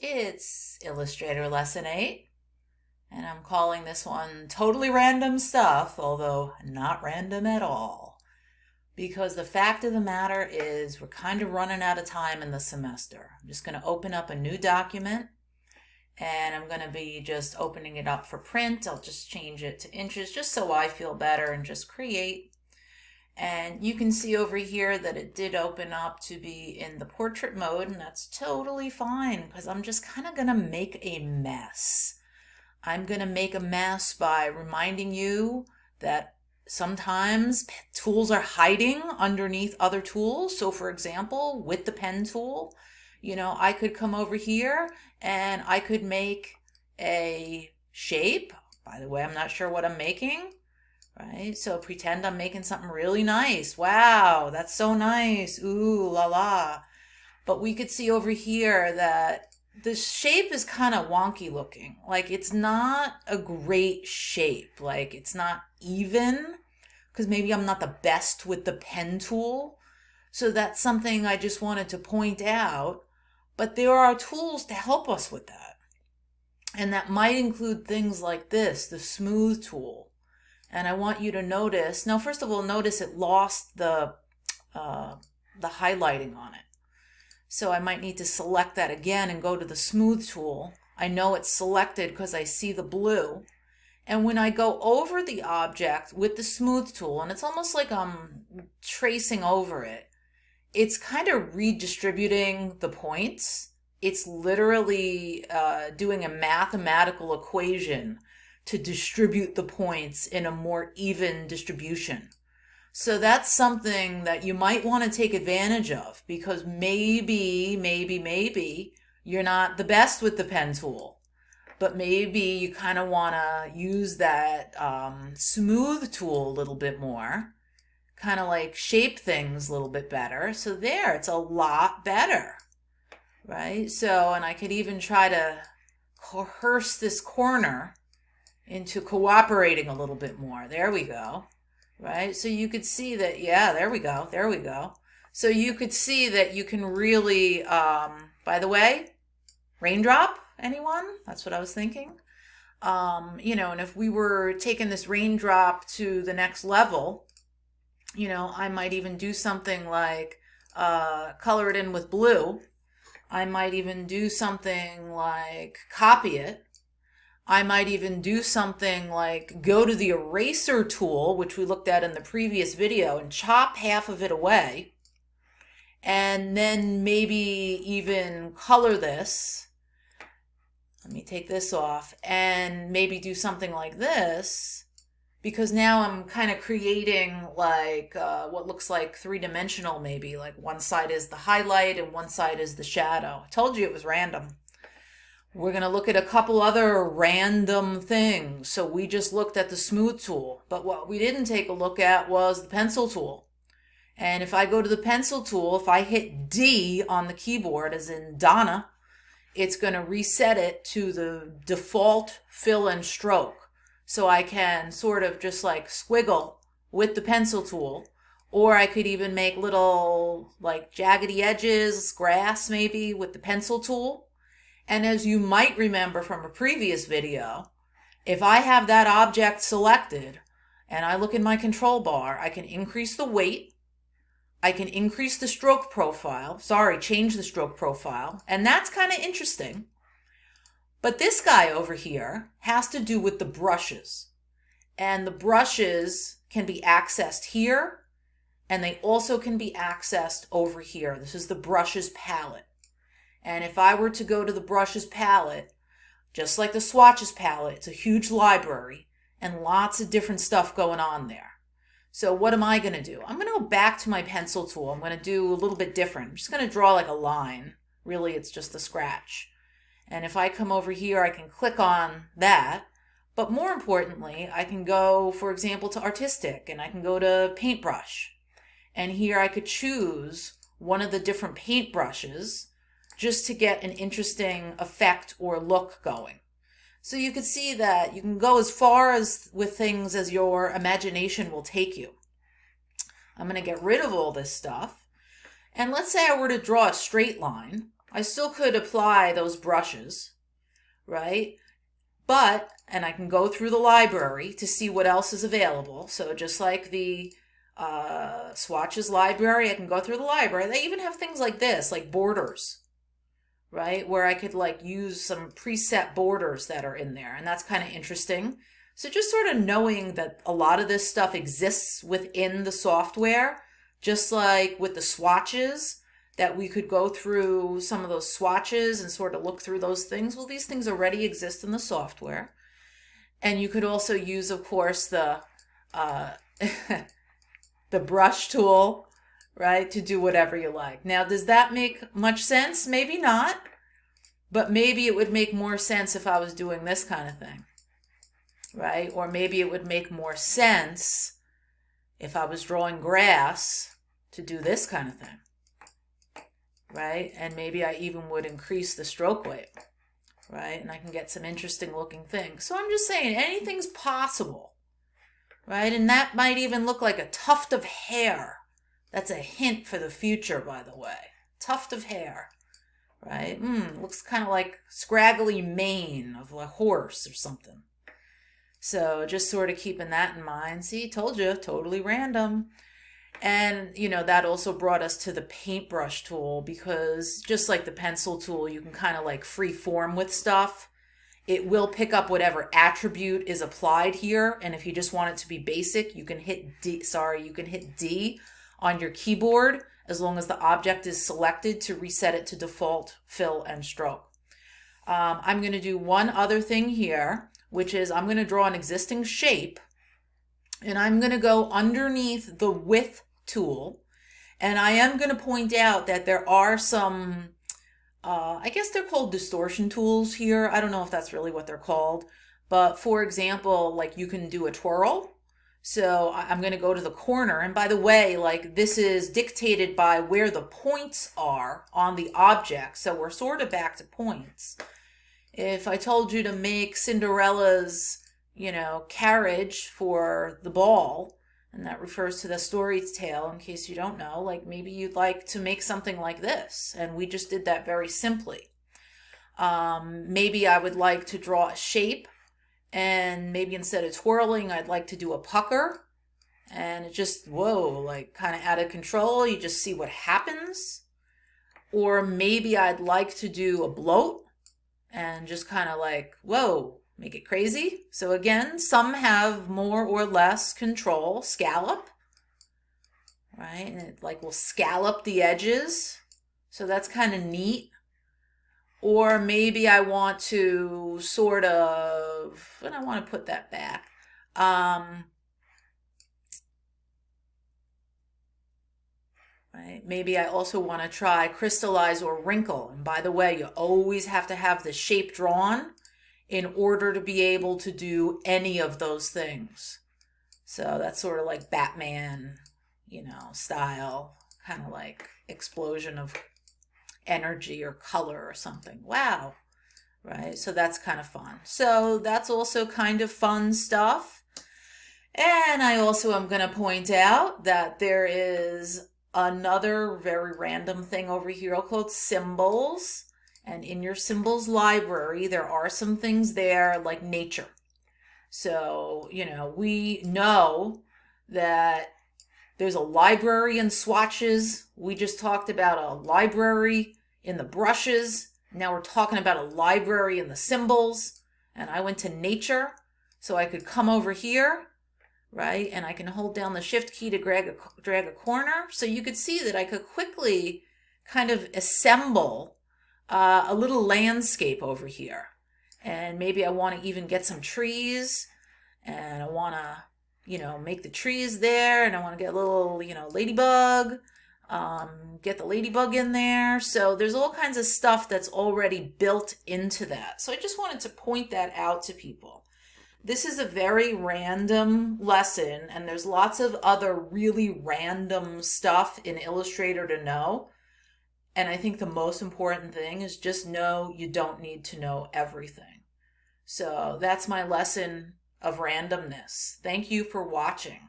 It's Illustrator Lesson 8, and I'm calling this one Totally Random Stuff, although not random at all. Because the fact of the matter is we're kind of running out of time in the semester. I'm just going to open up a new document, and I'm going to be just opening it up for print. I'll just change it to inches just so I feel better and just create. And you can see over here that it did open up to be in the portrait mode, and that's totally fine because I'm just kind of going to make a mess. I'm going to make a mess by reminding you that sometimes tools are hiding underneath other tools. So for example, with the pen tool, I could come over here and I could make a shape. By the way, I'm not sure what I'm making. Right? So pretend I'm making something really nice. Wow, that's so nice. Ooh, la la. But we could see over here that the shape is kind of wonky looking. Like it's not a great shape. Like it's not even because maybe I'm not the best with the pen tool. So that's something I just wanted to point out. But there are tools to help us with that. And that might include things like this, the smooth tool. And I want you to notice, now first of all, notice it lost the highlighting on it. So I might need to select that again and go to the smooth tool. I know it's selected because I see the blue. And when I go over the object with the smooth tool, and it's almost like I'm tracing over it, it's kind of redistributing the points. It's literally doing a mathematical equation to distribute the points in a more even distribution. So that's something that you might want to take advantage of because maybe you're not the best with the pen tool, but maybe you kind of want to use that smooth tool a little bit more, kind of like shape things a little bit better. So there, it's a lot better, right? So, and I could even try to coerce this corner into cooperating a little bit more. There we go. Right? So you could see that, yeah, there we go. There we go. So you could see that you can really, by the way, raindrop, anyone? That's what I was thinking. And if we were taking this raindrop to the next level, I might even do something like color it in with blue. I might even do something like copy it. I might even do something like go to the eraser tool, which we looked at in the previous video, and chop half of it away. And then maybe even color this. Let me take this off and maybe do something like this, because now I'm kind of creating like what looks like three-dimensional maybe. Like one side is the highlight and one side is the shadow. I told you it was random. We're going to look at a couple other random things. So we just looked at the smooth tool, but what we didn't take a look at was the pencil tool. And if I go to the pencil tool, if I hit D on the keyboard, as in Donna, it's going to reset it to the default fill and stroke. So I can sort of just like squiggle with the pencil tool, or I could even make little like jaggedy edges, grass maybe with the pencil tool. And as you might remember from a previous video, if I have that object selected and I look in my control bar, I can increase the weight, I can increase the stroke profile, change the stroke profile, and that's kind of interesting. But this guy over here has to do with the brushes. And the brushes can be accessed here, and they also can be accessed over here. This is the brushes palette. And if I were to go to the brushes palette, just like the swatches palette, it's a huge library and lots of different stuff going on there. So what am I going to do? I'm going to go back to my pencil tool. I'm going to do a little bit different. I'm just going to draw like a line. Really, it's just a scratch. And if I come over here, I can click on that. But more importantly, I can go, for example, to artistic, and I can go to paintbrush. And here I could choose one of the different paintbrushes just to get an interesting effect or look going. So you can see that you can go as far as with things as your imagination will take you. I'm going to get rid of all this stuff. And let's say I were to draw a straight line. I still could apply those brushes, right? But, and I can go through the library to see what else is available. So just like the swatches library, I can go through the library. They even have things like this, like borders, right? Where I could like use some preset borders that are in there. And that's kind of interesting. So just sort of knowing that a lot of this stuff exists within the software, just like with the swatches, that we could go through some of those swatches and sort of look through those things. Well, these things already exist in the software. And you could also use, of course, the the brush tool, right, to do whatever you like. Now, does that make much sense? Maybe not, but maybe it would make more sense if I was doing this kind of thing, right? Or maybe it would make more sense if I was drawing grass to do this kind of thing, right? And maybe I even would increase the stroke weight, right? And I can get some interesting looking things. So I'm just saying anything's possible, right? And that might even look like a tuft of hair. That's a hint for the future, by the way. Tuft of hair, right? Looks kind of like scraggly mane of a horse or something. So just sort of keeping that in mind. See, told you, totally random. And, you know, that also brought us to the paintbrush tool, because just like the pencil tool, you can kind of like free form with stuff. It will pick up whatever attribute is applied here. And if you just want it to be basic, you can hit D on your keyboard as long as the object is selected to reset it to default fill and stroke. I'm going to do one other thing here, which is I'm going to draw an existing shape, and I'm going to go underneath the width tool. And I am going to point out that there are some I guess they're called distortion tools here. I don't know if that's really what they're called. But for example, like you can do a twirl. So I'm going to go to the corner. And by the way, like this is dictated by where the points are on the object. So we're sort of back to points. If I told you to make Cinderella's, you know, carriage for the ball, and that refers to the story tale, in case you don't know, like maybe you'd like to make something like this. And we just did that very simply. Maybe I would like to draw a shape, and maybe instead of twirling, I'd like to do a pucker. And it just, whoa, like kind of out of control. You just see what happens. Or maybe I'd like to do a bloat and just kind of like, whoa, make it crazy. So again, some have more or less control. Scallop, right? And it like will scallop the edges. So that's kind of neat. Or maybe I want to sort of, and I want to put that back. Right? Maybe I also want to try crystallize or wrinkle. And by the way, you always have to have the shape drawn in order to be able to do any of those things. So that's sort of like Batman, you know, style, kind of like explosion of energy or color or something. Wow. Right? So that's kind of fun. So that's also kind of fun stuff. And I also am going to point out that there is another very random thing over here called symbols. And in your symbols library, there are some things there like nature. So, you know, we know that there's a library in swatches. We just talked about a library in the brushes. Now we're talking about a library in the symbols. And I went to nature, so I could come over here, right? And I can hold down the shift key to drag a corner. So you could see that I could quickly kind of assemble a little landscape over here. And maybe I want to even get some trees, and I want to, you know, make the trees there, and I want to get a little, you know, ladybug, get the ladybug in there. So there's all kinds of stuff that's already built into that. So I just wanted to point that out to people. This is a very random lesson, and there's lots of other really random stuff in Illustrator to know. And I think the most important thing is just know you don't need to know everything. So that's my lesson of randomness. Thank you for watching.